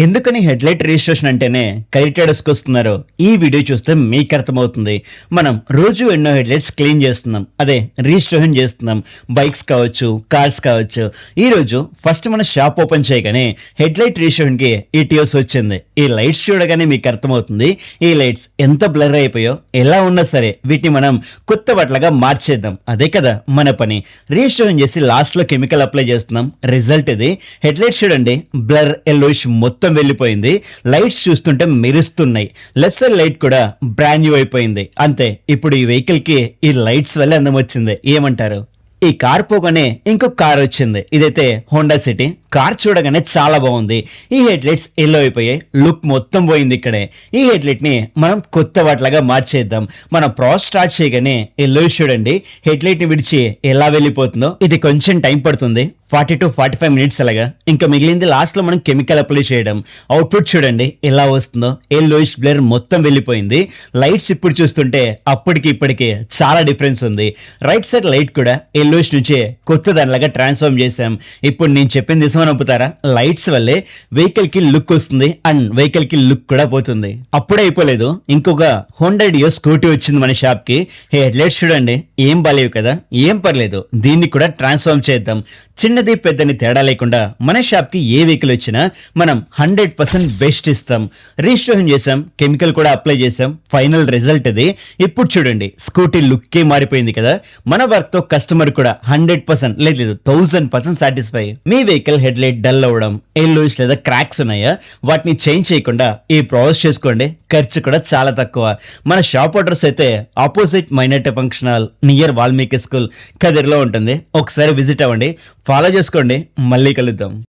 ఎందుకని headlight registration అంటేనే కలెక్టర్స్కి వస్తున్నారో ఈ వీడియో చూస్తే మీకు అర్థమవుతుంది. మనం రోజు ఎన్నో హెడ్లైట్స్ క్లీన్ చేస్తున్నాం, అదే రిజిస్ట్రేషన్ చేస్తున్నాం. బైక్స్ కావచ్చు, కార్స్ కావచ్చు. ఈరోజు ఫస్ట్ మన షాప్ ఓపెన్ చేయగానే హెడ్లైట్ రిజిస్ట్రేషన్కి ఈ టీఎస్ వచ్చింది. ఈ లైట్స్ చూడగానే మీకు అర్థమవుతుంది ఈ లైట్స్ ఎంత బ్లర్ అయిపోయో. ఎలా ఉన్నా సరే వీటిని మనం కొత్త బట్టలుగా మార్చేద్దాం, అదే కదా మన పని. రిజిస్ట్రేషన్ చేసి లాస్ట్లో కెమికల్ అప్లై చేస్తున్నాం. రిజల్ట్ ఇది. హెడ్లైట్స్ చూడండి, బ్లర్ ఎల్లోయిష్ మొత్తం వెళ్ళిపోయింది. లైట్స్ చూస్తుంటే మెరుస్తున్నాయి. లెఫ్ట్ సైడ్ లైట్ కూడా బ్రాండ్ న్యూ అయిపోయింది. అంతే, ఇప్పుడు ఈ వెహికల్ కి ఈ లైట్స్ వల్ల అందం వచ్చింది. ఏమంటారు? ఈ కార్ పోగానే ఇంకొక కార్ వచ్చింది. ఇదైతే హోండా సిటీ. కార్ చూడగానే చాలా బాగుంది. ఈ హెడ్ లైట్స్ ఎల్లో అయిపోయాయి, లుక్ మొత్తం పోయింది ఇక్కడే. ఈ హెడ్ లైట్ ని మనం కొత్త వాటిలాగా మార్చేద్దాం. మన ప్రాసెస్ స్టార్ట్ చేయగానే ఎల్లో చూడండి, హెడ్ లైట్ ని విడిచి ఎలా వెళ్ళిపోతుందో. ఇది కొంచెం టైం పడుతుంది, 40 to 45 మినిట్స్ అలాగా. ఇంకా మిగిలింది లాస్ట్ లో మనం కెమికల్ అప్లై చేయడం. అవుట్పుట్ చూడండి ఎలా వస్తుందో. ఎల్లోయిష్ బ్లర్ మొత్తం వెళ్ళిపోయింది. లైట్స్ ఇప్పుడు చూస్తుంటే అప్పటికి ఇప్పటికి చాలా డిఫరెన్స్ ఉంది. రైట్ సైడ్ లైట్ కూడా ఎల్లోయిష్ నుంచి కొత్త దానిలాగా ట్రాన్స్ఫార్మ్ చేసాం. ఇప్పుడు నేను చెప్పింది నిజమని నమ్ముతారా? లైట్స్ వల్లే వెహికల్ కి లుక్ వస్తుంది అండ్ వెహికల్ కి లుక్ కూడా పోతుంది. అప్పుడే అయిపోలేదు, ఇంకొక హోండా డియో స్కూటీ వచ్చింది మన షాప్ కి. హెడ్ లైట్స్ చూడండి ఏం బాలేవు కదా, ఏం పర్లేదు, దీన్ని కూడా ట్రాన్స్ఫార్మ్ చేద్దాం. చిన్నది పెద్దని తేడా లేకుండా మన షాప్ కి ఏ వెహికల్ వచ్చినా మనం 100% బెస్ట్ ఇస్తాం. రిజిస్ట్రేషన్ చేసాం, కెమికల్ కూడా అప్లై చేసాం. ఫైనల్ రిజల్ట్ ఇది. ఇప్పుడు చూడండి స్కూటీ లుక్కే మారిపోయింది కదా. మన వర్క్ తో కస్టమర్ కూడా 100% లేదు 1000% సాటిస్ఫై. మీ వెహికల్ హెడ్ లైట్ డల్ అవ్వడం, ఎల్లోయిష్ లేదా క్రాక్స్ ఉన్నాయా, వాటిని చేంజ్ చేయకుండా ఈ ప్రాసెస్ చేసుకోండి. ఖర్చు కూడా చాలా తక్కువ. మన షాప్ అడ్రస్ అయితే opposite minority function hall near Valmiki school, కదిర్లో ఉంటుంది. ఒకసారి విజిట్ అవ్వండి, ఫాలో చేసుకోండి. మళ్ళీ కలుద్దాం.